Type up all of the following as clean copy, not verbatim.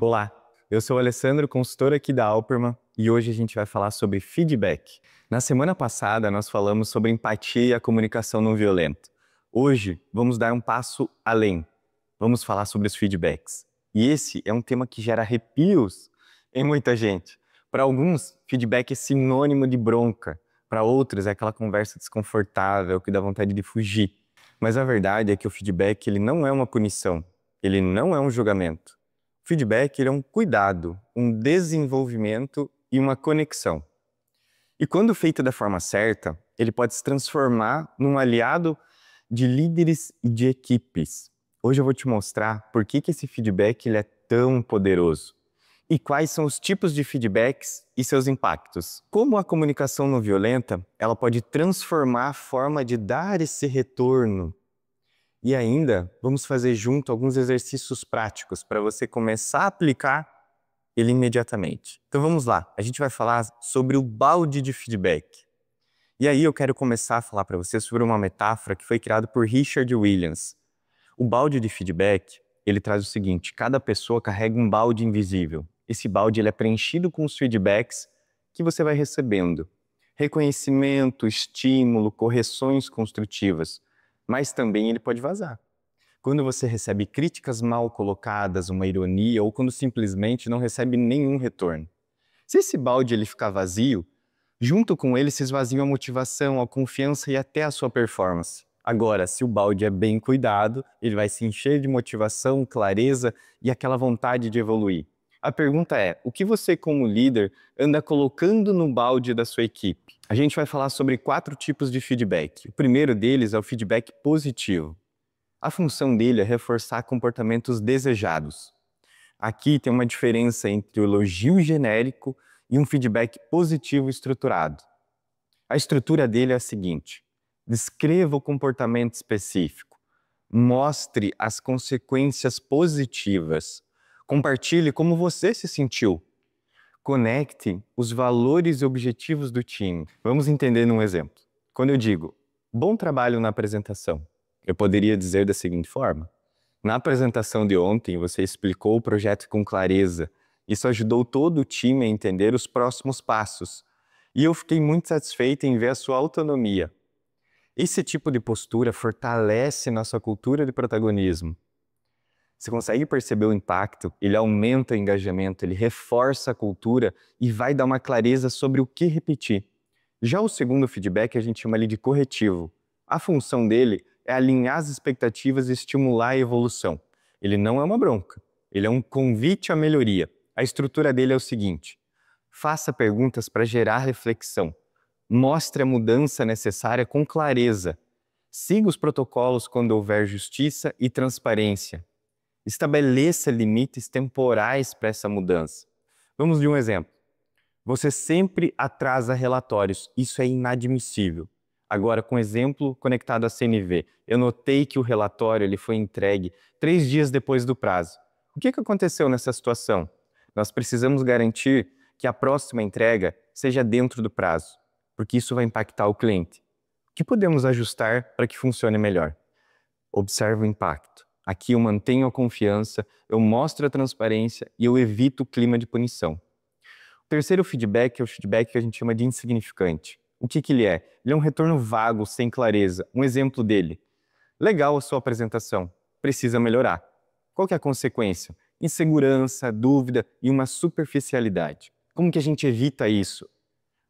Olá, eu sou o Alessandro, consultor aqui da Alperman, e hoje a gente vai falar sobre feedback. Na semana passada, nós falamos sobre empatia e a comunicação não violenta. Hoje, vamos dar um passo além. Vamos falar sobre os feedbacks. E esse é um tema que gera arrepios em muita gente. Para alguns, feedback é sinônimo de bronca. Para outros, é aquela conversa desconfortável que dá vontade de fugir. Mas a verdade é que o feedback ele não é uma punição, ele não é um julgamento. O feedback ele é um cuidado, um desenvolvimento e uma conexão. E quando feito da forma certa, ele pode se transformar num aliado de líderes e de equipes. Hoje eu vou te mostrar por que esse feedback ele é tão poderoso e quais são os tipos de feedbacks e seus impactos. Como a comunicação não violenta, ela pode transformar a forma de dar esse retorno. E ainda, vamos fazer junto alguns exercícios práticos para você começar a aplicar ele imediatamente. Então vamos lá, a gente vai falar sobre o balde de feedback. E aí eu quero começar a falar para você sobre uma metáfora que foi criada por Richard Williams. O balde de feedback, ele traz o seguinte: cada pessoa carrega um balde invisível. Esse balde ele é preenchido com os feedbacks que você vai recebendo. Reconhecimento, estímulo, correções construtivas. Mas também ele pode vazar. Quando você recebe críticas mal colocadas, uma ironia, ou quando simplesmente não recebe nenhum retorno. Se esse balde ele ficar vazio, junto com ele se esvazia a motivação, a confiança e até a sua performance. Agora, se o balde é bem cuidado, ele vai se encher de motivação, clareza e aquela vontade de evoluir. A pergunta é, o que você como líder anda colocando no balde da sua equipe? A gente vai falar sobre 4 tipos de feedback. O primeiro deles é o feedback positivo. A função dele é reforçar comportamentos desejados. Aqui tem uma diferença entre o elogio genérico e um feedback positivo estruturado. A estrutura dele é a seguinte: descreva o comportamento específico, mostre as consequências positivas, compartilhe como você se sentiu, conecte os valores e objetivos do time. Vamos entender num exemplo. Quando eu digo, bom trabalho na apresentação, eu poderia dizer da seguinte forma: na apresentação de ontem, você explicou o projeto com clareza. Isso ajudou todo o time a entender os próximos passos. E eu fiquei muito satisfeito em ver a sua autonomia. Esse tipo de postura fortalece nossa cultura de protagonismo. Você consegue perceber o impacto? Ele aumenta o engajamento, ele reforça a cultura e vai dar uma clareza sobre o que repetir. Já o segundo feedback a gente chama ali de corretivo. A função dele é alinhar as expectativas e estimular a evolução. Ele não é uma bronca, ele é um convite à melhoria. A estrutura dele é o seguinte: faça perguntas para gerar reflexão. Mostre a mudança necessária com clareza. Siga os protocolos quando houver justiça e transparência. Estabeleça limites temporais para essa mudança. Vamos de um exemplo. Você sempre atrasa relatórios. Isso é inadmissível. Agora, com exemplo conectado à CNV, eu notei que o relatório ele foi entregue 3 dias depois do prazo. O que aconteceu nessa situação? Nós precisamos garantir que a próxima entrega seja dentro do prazo, porque isso vai impactar o cliente. O que podemos ajustar para que funcione melhor? Observe o impacto. Aqui eu mantenho a confiança, eu mostro a transparência e eu evito o clima de punição. O terceiro feedback é o feedback que a gente chama de insignificante. O que ele é? Ele é um retorno vago, sem clareza. Um exemplo dele: legal a sua apresentação, precisa melhorar. Qual que é a consequência? Insegurança, dúvida e uma superficialidade. Como que a gente evita isso?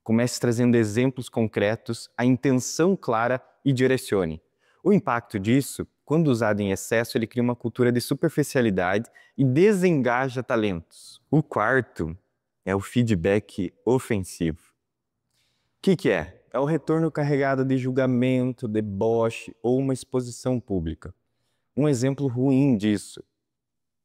Comece trazendo exemplos concretos, a intenção clara e direcione. O impacto disso, quando usado em excesso, ele cria uma cultura de superficialidade e desengaja talentos. O quarto é o feedback ofensivo. O que é? É o retorno carregado de julgamento, deboche ou uma exposição pública. Um exemplo ruim disso: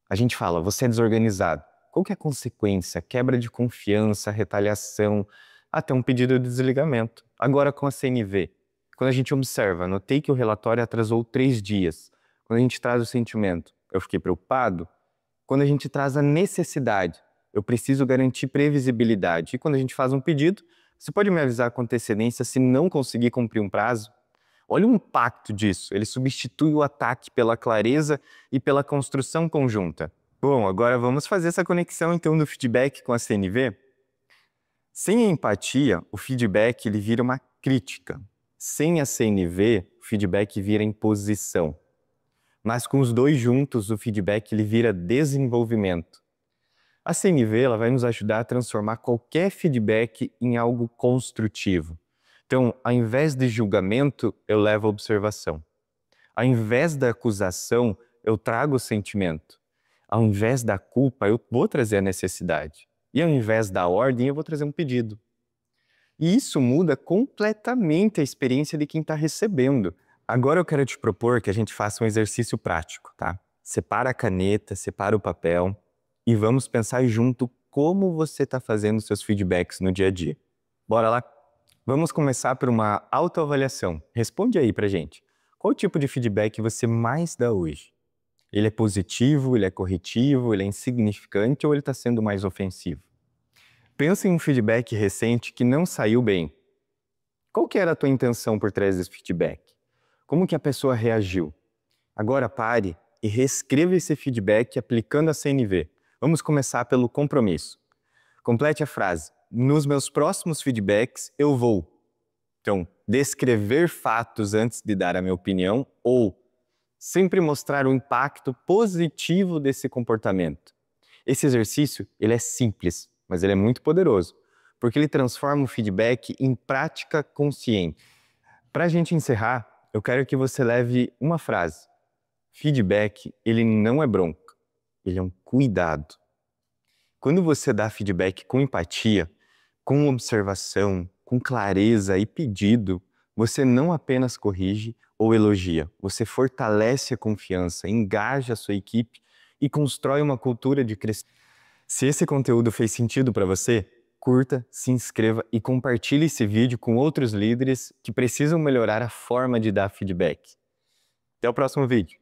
a gente fala, você é desorganizado. Qual que é a consequência? Quebra de confiança, retaliação, até um pedido de desligamento. Agora com a CNV, quando a gente observa, notei que o relatório atrasou 3 dias. Quando a gente traz o sentimento, eu fiquei preocupado. Quando a gente traz a necessidade, eu preciso garantir previsibilidade. E quando a gente faz um pedido, você pode me avisar com antecedência se não conseguir cumprir um prazo? Olha o impacto disso. Ele substitui o ataque pela clareza e pela construção conjunta. Bom, agora vamos fazer essa conexão então do feedback com a CNV. Sem a empatia, o feedback ele vira uma crítica. Sem a CNV, o feedback vira imposição. Mas com os dois juntos, o feedback ele vira desenvolvimento. A CNV ela vai nos ajudar a transformar qualquer feedback em algo construtivo. Então, ao invés de julgamento, eu levo a observação. Ao invés da acusação, eu trago o sentimento. Ao invés da culpa, eu vou trazer a necessidade. E ao invés da ordem, eu vou trazer um pedido. E isso muda completamente a experiência de quem está recebendo. Agora eu quero te propor que a gente faça um exercício prático, tá? Separa a caneta, separa o papel e vamos pensar junto como você está fazendo seus feedbacks no dia a dia. Bora lá? Vamos começar por uma autoavaliação. Responde aí pra gente. Qual tipo de feedback você mais dá hoje? Ele é positivo, ele é corretivo, ele é insignificante ou ele está sendo mais ofensivo? Pensa em um feedback recente que não saiu bem. Qual que era a tua intenção por trás desse feedback? Como que a pessoa reagiu? Agora pare e reescreva esse feedback aplicando a CNV. Vamos começar pelo compromisso. Complete a frase. Nos meus próximos feedbacks, eu vou. Então, descrever fatos antes de dar a minha opinião ou sempre mostrar o impacto positivo desse comportamento. Esse exercício, ele é simples, mas ele é muito poderoso, porque ele transforma o feedback em prática consciente. Para a gente encerrar, eu quero que você leve uma frase. Feedback, ele não é bronca, ele é um cuidado. Quando você dá feedback com empatia, com observação, com clareza e pedido, você não apenas corrige ou elogia, você fortalece a confiança, engaja a sua equipe e constrói uma cultura de crescimento. Se esse conteúdo fez sentido para você, curta, se inscreva e compartilhe esse vídeo com outros líderes que precisam melhorar a forma de dar feedback. Até o próximo vídeo.